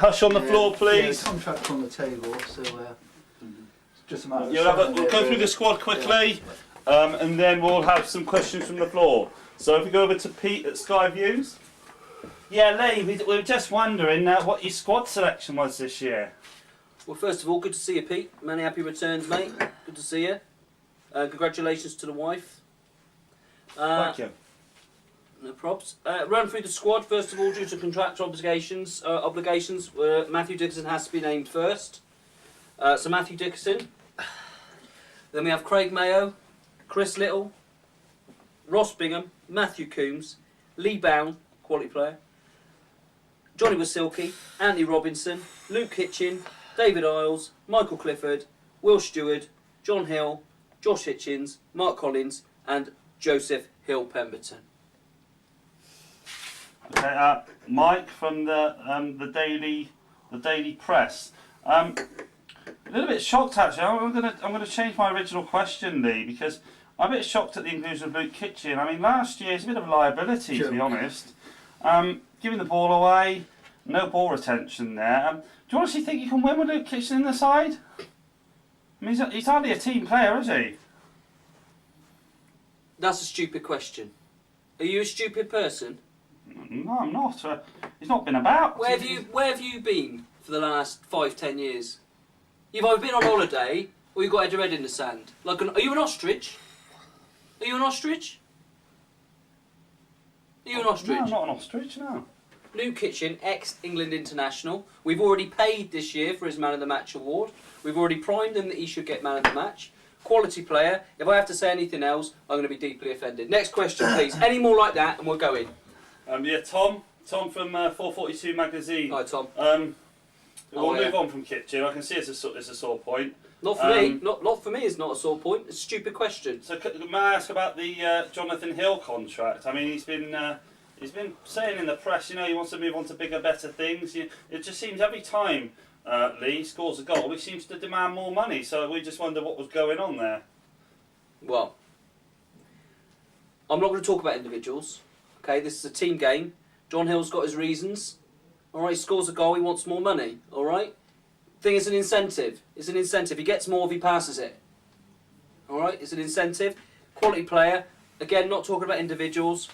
hush on the floor, please. Yeah, the contract's on the table, so it's just a matter of We'll go through the squad quickly, and then we'll have some questions from the floor. So if we go over to Pete at Sky Views. Yeah, Lee, we were just wondering what your squad selection was this year. Well, first of all, good to see you, Pete. Many happy returns, mate. Good to see you. Congratulations to the wife. Thank you. No props. Run through the squad. First of all, due to contractual obligations, Matthew Dickinson has to be named first. So Matthew Dickinson. Then we have Craig Mayo, Chris Little, Ross Bingham, Matthew Coombs, Lee Bown, quality player, Johnny Wasilki, Anthony Robinson, Luke Hitchin, David Isles, Michael Clifford, Will Stewart, John Hill, Josh Hitchins, Mark Collins, and Joseph Hill Pemberton. Okay, Mike from the Daily Press. A little bit shocked actually. I'm gonna change my original question, Lee, because I'm a bit shocked at the inclusion of Luke Kitchen. I mean, last year he's a bit of a liability, to be honest. Giving the ball away, no ball retention there. Do you honestly think you can win with Luke Kitchen in the side? I mean, he's hardly a team player, is he? That's a stupid question. Are you a stupid person? No, I'm not. He's not been about. Where have you been for the last 5-10 years? You've either been on holiday or you've got your head in the sand. Are you an ostrich? Are you an ostrich? Are you an ostrich? No, I'm not an ostrich, no. Luke Kitchen, ex-England international. We've already paid this year for his Man of the Match award. We've already primed him that he should get Man of the Match. Quality player. If I have to say anything else, I'm going to be deeply offended. Next question, please. Any more like that, and we'll go in. Yeah, Tom from 442 magazine. Hi, Tom. We'll move on from Kitchen. I can see it's a sore point. Not for me. Not for me. It's not a sore point. It's a stupid question. So may I ask about the Jonathan Hill contract? I mean, he's been saying in the press, he wants to move on to bigger, better things. It just seems every time Lee scores a goal, he seems to demand more money. So we just wonder what was going on there. Well, I'm not going to talk about individuals. Okay, this is a team game. John Hill's got his reasons. All right, he scores a goal, he wants more money. All right, thing is an incentive. It's an incentive. He gets more if he passes it. All right, it's an incentive. Quality player. Again, not talking about individuals.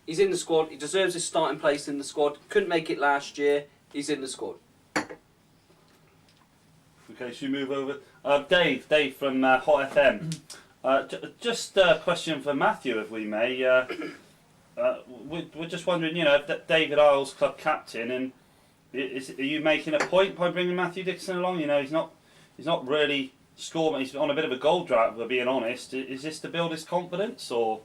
He's in the squad. He deserves his starting place in the squad. Couldn't make it last year. He's in the squad. Okay, should we move over? Dave from Hot FM. Just a question for Matthew, if we may. We're just wondering, if David Isles, club captain, and are you making a point by bringing Matthew Dixon along? He's not really scoring. He's on a bit of a goal drought, if we're being honest. Is this to build his confidence, or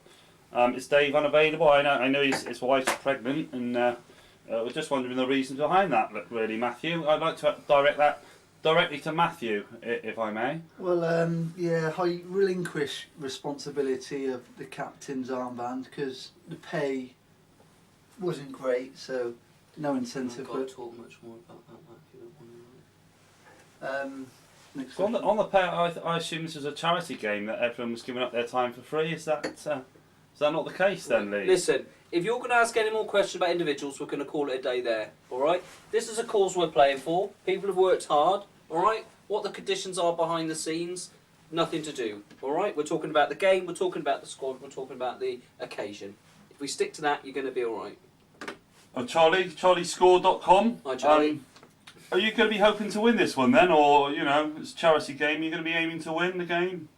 is Dave unavailable? I know his wife's pregnant, and we're just wondering the reasons behind that. Really, Matthew, I'd like to direct that directly to Matthew, if I may. Well, I relinquish responsibility of the captain's armband because the pay wasn't great, so no incentive. I can't talk much more about that if you don't want to. So on the pay, I assume this was a charity game that everyone was giving up their time for free. Is that not the case then, Lee? Listen, if you're going to ask any more questions about individuals, we're going to call it a day there. All right? This is a cause we're playing for. People have worked hard. All right? What the conditions are behind the scenes, nothing to do. All right? We're talking about the game. We're talking about the squad. We're talking about the occasion. If we stick to that, you're going to be all right. CharlieScore.com. Hi, Charlie. Are you going to be hoping to win this one then, or it's a charity game? You're going to be aiming to win the game?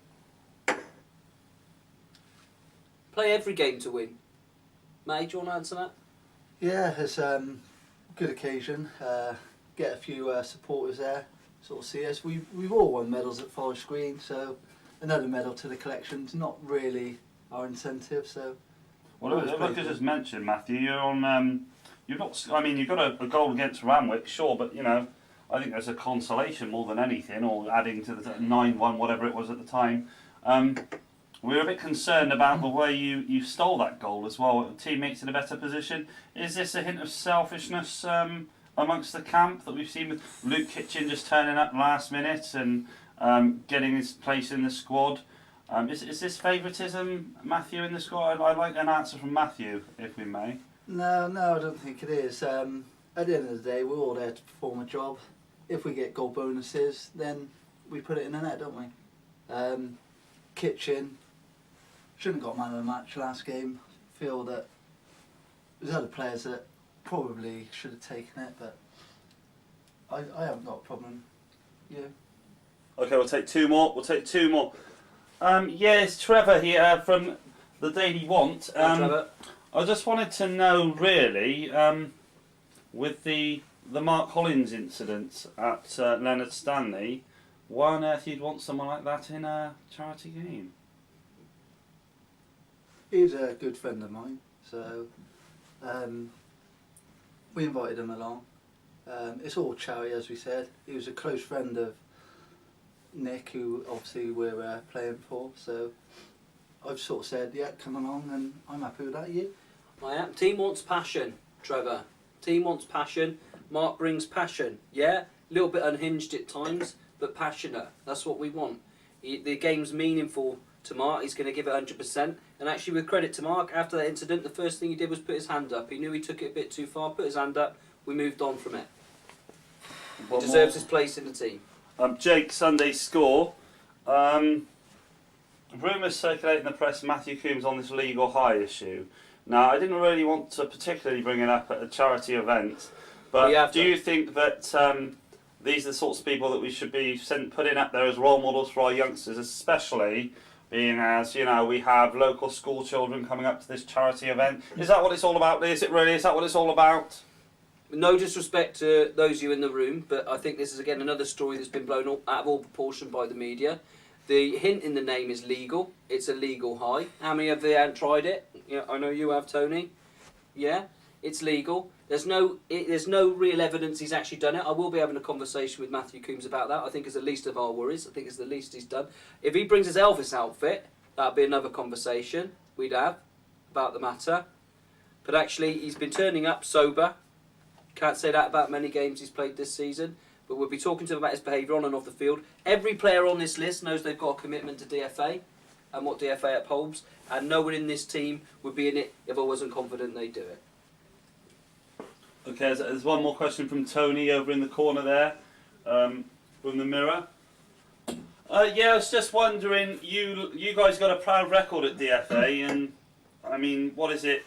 Play every game to win. May, do you want to answer that? Yeah, it's a good occasion. Get a few supporters there, sort of see us. We've all won medals at Forest Green, so another medal to the collection's not really our incentive. So, well, look, as mentioned, Matthew, you're on. You've not. I mean, you've got a goal against Randwick, sure, but I think there's a consolation more than anything, or adding to the 9-1, whatever it was at the time. We were a bit concerned about the way you stole that goal as well. Teammates in a better position. Is this a hint of selfishness amongst the camp that we've seen with Luke Kitchen just turning up last minute and getting his place in the squad? Is this favouritism, Matthew, in the squad? I'd like an answer from Matthew, if we may. No, I don't think it is. at the end of the day, we're all there to perform a job. If we get goal bonuses, then we put it in the net, don't we? Kitchen shouldn't have got man of the match last game. Feel that there's other players that probably should have taken it, but I haven't got a problem. Yeah. Okay, we'll take two more. Yeah, it's Trevor here from the Daily Want. Trevor. I just wanted to know, really, with the Mark Hollins incident at Leonard Stanley, why on earth you'd want someone like that in a charity game? He's a good friend of mine, so we invited him along. It's all charity, as we said. He was a close friend of Nick, who obviously we're playing for, so I've sort of said, yeah, come along, and I'm happy with that. You? I am. Team wants passion, Trevor. Team wants passion. Mark brings passion. Yeah, a little bit unhinged at times, but passionate. That's what we want. The game's meaningful to Mark. He's going to give it 100%. And actually, with credit to Mark, after that incident, the first thing he did was put his hand up. He knew he took it a bit too far, put his hand up. We moved on from it. He deserves his place in the team. Jake, Sunday Score. Rumours circulating in the press Matthew Coombs on this legal high issue. Now, I didn't really want to particularly bring it up at a charity event, but do you think that these are the sorts of people that we should be putting up there as role models for our youngsters, especially being as, you know, we have local school children coming up to this charity event? Is that what it's all about? Is it really? Is that what it's all about? No disrespect to those of you in the room, but I think this is again another story that's been blown out of all proportion by the media. The hint in the name is legal. It's a legal high. How many of you haven't tried it? Yeah, I know you have, Tony. Yeah, it's legal. There's no real evidence he's actually done it. I will be having a conversation with Matthew Coombs about that. I think it's the least of our worries. I think it's the least he's done. If he brings his Elvis outfit, that'd be another conversation we'd have about the matter. But actually, he's been turning up sober. Can't say that about many games he's played this season, but we'll be talking to him about his behaviour on and off the field. Every player on this list knows they've got a commitment to DFA and what DFA upholds, and no one in this team would be in it if I wasn't confident they'd do it. Okay, there's one more question from Tony over in the corner there, from the Mirror. Yeah, I was just wondering, you guys got a proud record at DFA, and I mean, what is it?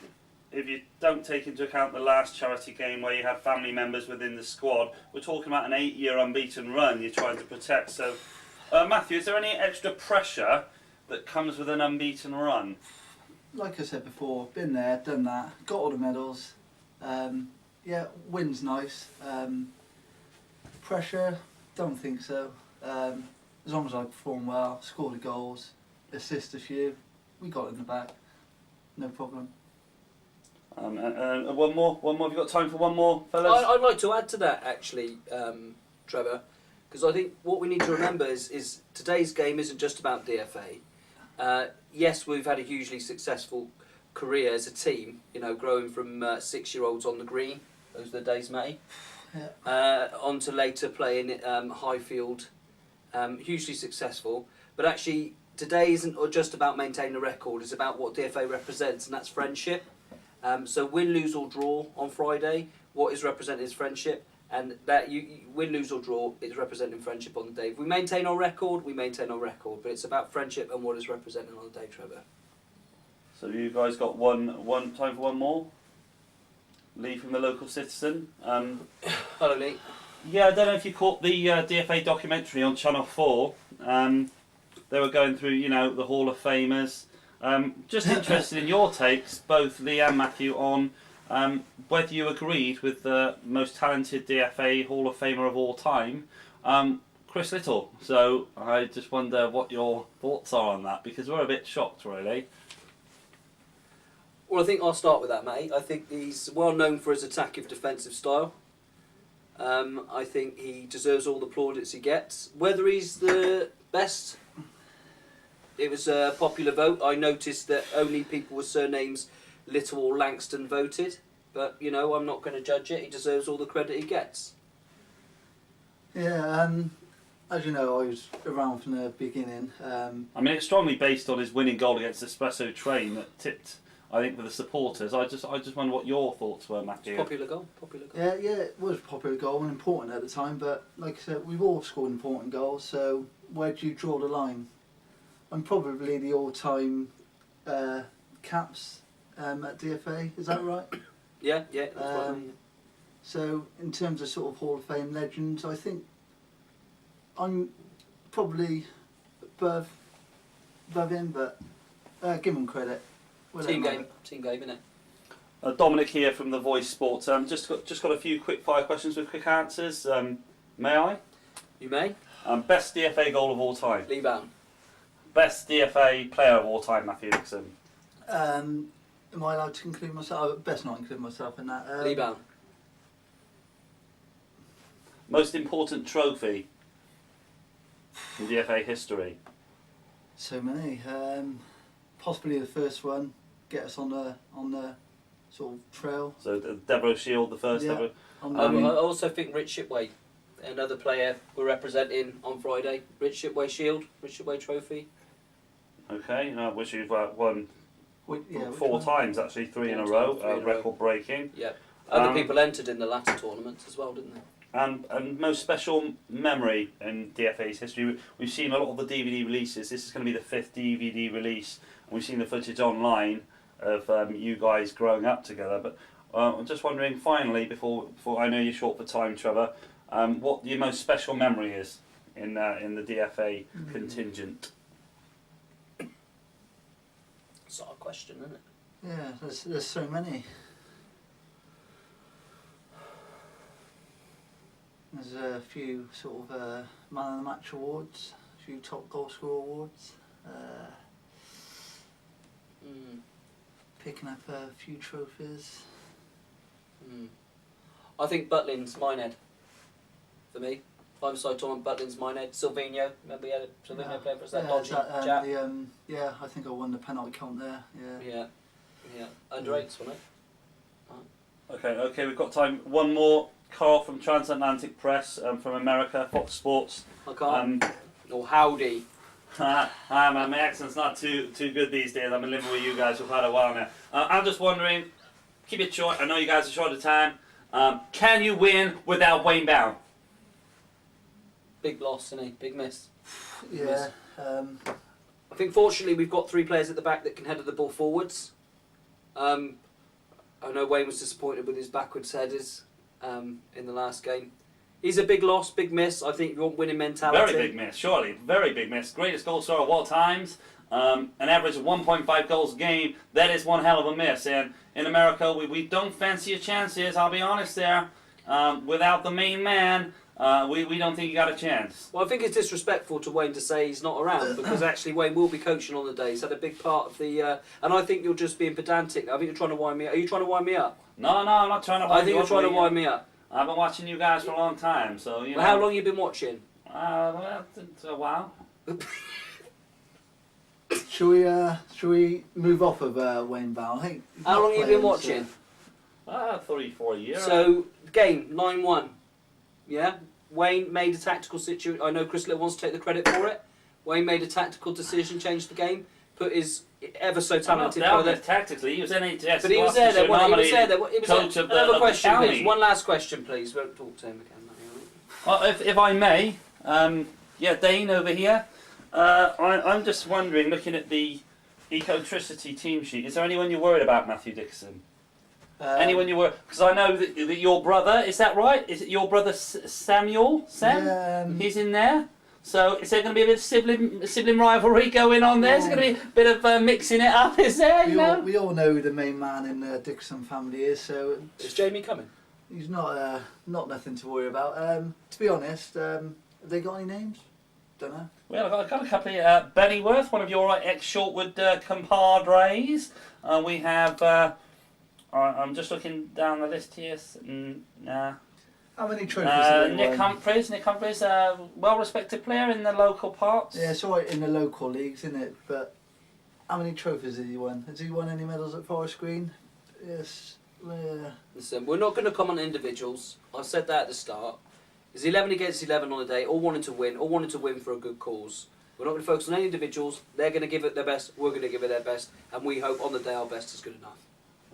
If you don't take into account the last charity game where you had family members within the squad, we're talking about an 8-year unbeaten run you're trying to protect. So, Matthew, is there any extra pressure that comes with an unbeaten run? Like I said before, been there, done that, got all the medals. Yeah, win's nice. Pressure, don't think so. As long as I perform well, score the goals, assist a few, we got it in the back, no problem. One more. Have you got time for one more, fellas? I'd like to add to that, actually, Trevor, because I think what we need to remember is today's game isn't just about DFA. Yes, we've had a hugely successful career as a team, you know, growing from 6-year-olds on the green, those are the days, Matty, on to later playing Highfield, hugely successful. But actually, today isn't just about maintaining a record, it's about what DFA represents, and that's friendship. So win, lose or draw on Friday, what is represented is friendship, and that you win, lose or draw is representing friendship on the day. If we maintain our record, we maintain our record, but it's about friendship and what is represented on the day, Trevor. So you guys got one time for one more? Lee from the Local Citizen. Hello, Lee. Yeah, I don't know if you caught the DFA documentary on Channel 4. They were going through, you know, the Hall of Famers. Just interested in your takes, both Lee and Matthew, on whether you agreed with the most talented DFA Hall of Famer of all time, Chris Little. So I just wonder what your thoughts are on that, because we're a bit shocked, really. Well, I think I'll start with that, mate. I think he's well known for his attacking defensive style. I think he deserves all the plaudits he gets. Whether he's the best, it was a popular vote. I noticed that only people with surnames Little or Langston voted. But, you know, I'm not going to judge it. He deserves all the credit he gets. Yeah, as you know, I was around from the beginning. I mean, it's strongly based on his winning goal against Espresso Train that tipped I think, for the supporters. I just wonder what your thoughts were, Matthew. Popular goal. Popular goal. Yeah, it was a popular goal and important at the time, but like I said, we've all scored important goals, so where do you draw the line? I'm probably the all-time caps at DFA, is that right? Yeah. That's right. So in terms of sort of Hall of Fame legends, I think I'm probably above him, but give him credit. Team game, innit? Dominic here from The Voice Sports. Just got a few quick fire questions with quick answers. May I? You may. Best DFA goal of all time. Lee Bound. Best DFA player of all time, Matthew Dixon. Am I allowed to include myself? I best not include myself in that. Lee Bound. Most important trophy in DFA history. So many. Possibly the first one. Get us on the sort of trail. So the Devereux Shield, the first Yeah. ever. I also think Rich Shipway, another player we're representing on Friday. Rich Shipway Shield, Rich Shipway Trophy. Okay, which you've won Which 4 times actually, 3 in a row, record breaking. Yeah. Other people entered in the latter tournaments as well, didn't they? And most special memory in DFA's history. We've seen a lot of the DVD releases. This is going to be the 5th DVD release, and we've seen the footage online of you guys growing up together. But I'm just wondering, finally, before I know you're short for time, Trevor, what your most special memory is in the DFA contingent. It's not a question, isn't it? Yeah, there's so many. There's a few sort of man of the match awards, a few top goal scorer awards. Picking up a few trophies. I think Butlin's Minehead for me. 5-side tournament, Butlin's Minehead. Silvino, remember we had Silvino playing for us, that dodgy chap? Yeah, I think I won the penalty count there. Yeah. Under 8s, wasn't it? Okay, we've got time. One more. Carl from Transatlantic Press, from America, Fox Sports. I can't. Or howdy. My accent's not too good these days. I've been living with you guys for quite a while now. I'm just wondering, keep it short. I know you guys are short of time. Can you win without Wayne Bound? Big loss, isn't he? Big miss. Yeah. I think fortunately we've got 3 players at the back that can header the ball forwards. I know Wayne was disappointed with his backwards headers in the last game. He's a big loss, big miss. I think you want winning mentality. Very big miss, surely. Very big miss. Greatest goal scorer of all times. An average of 1.5 goals a game. That is one hell of a miss. And in America, we don't fancy your chances. I'll be honest there. Without the main man, we don't think you got a chance. Well, I think it's disrespectful to Wayne to say he's not around, because actually Wayne will be coaching on the day. He's had a big part of the... and I think you're just being pedantic. I think you're trying to wind me up. Are you trying to wind me up? No, I'm not trying to wind you up. I think you're trying to wind me up. I've been watching you guys for a long time, so you know. Well, how long have you been watching? Well, it's a while. Shall we move off of Wayne Bound? I think. How long have you been watching? 3-4 years. So, game, 9-1. Yeah? Wayne made a tactical situation. I know Chris Little wants to take the credit for it. Wayne made a tactical decision, changed the game, put his ever so talented brother. Tactically, he was NHS. But he was there. He was there. Another question, please. One last question, please. Won't talk to him again. Well, if I may, Dane over here. I'm just wondering, looking at the Ecotricity team sheet, is there anyone you're worried about, Matthew Dixon? Anyone you were? Because I know that your brother, is that right? Is it your brother Samuel? He's in there. So is there going to be a bit of sibling rivalry going on there? Is there going to be a bit of mixing it up? Is there? We all know who the main man in the Dixon family is. So is Jamie coming? He's not nothing to worry about. To be honest, have they got any names? Don't know. Well, I've got a couple here. Benny Worth, one of your ex-Shortwood compadres. We have. I'm just looking down the list here. How many trophies have they Nick won? Humphreys, well-respected player in the local parts. Yeah, it's alright in the local leagues, isn't it? But how many trophies has he won? Has he won any medals at Forest Green? Yes. Listen, we're not going to comment on individuals. I said that at the start. It's 11 against 11 on the day, all wanting to win for a good cause. We're not going to focus on any individuals. They're going to give it their best. We're going to give it their best, and we hope on the day our best is good enough.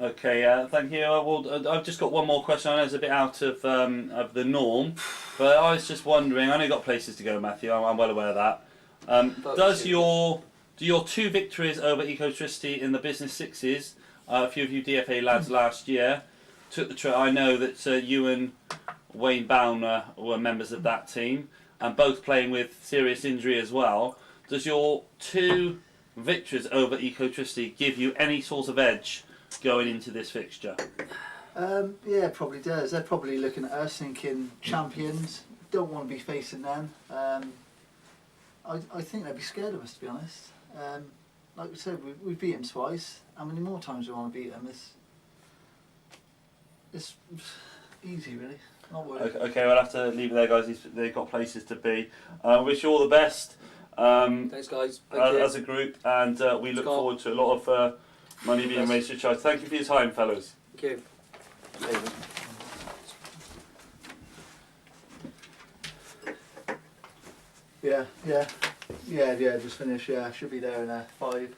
Okay, thank you. I've just got one more question. I know it's a bit out of the norm, but I was just wondering. I know you've got places to go, Matthew. I'm well aware of that. Do your 2 victories over Ecotricity in the Business Sixes, a few of you DFA lads last year, took the trip? I know that you and Wayne Bowner were members of that team, and both playing with serious injury as well. Does your 2 victories over Ecotricity give you any sort of edge going into this fixture? Yeah, it probably does. They're probably looking at us thinking champions. Don't want to be facing them. I think they'd be scared of us, to be honest. Like we said, we've beat them twice. How many more times do we want to beat them? It's easy, really. Not worth it. Okay, we'll have to leave it there, guys. They've got places to be. Wish you all the best. Thanks, guys. As a group, and we look forward to a lot of money being raised to charity. Thank you for your time, fellows. Thank you. Yeah, just finished. Yeah, should be there in 5.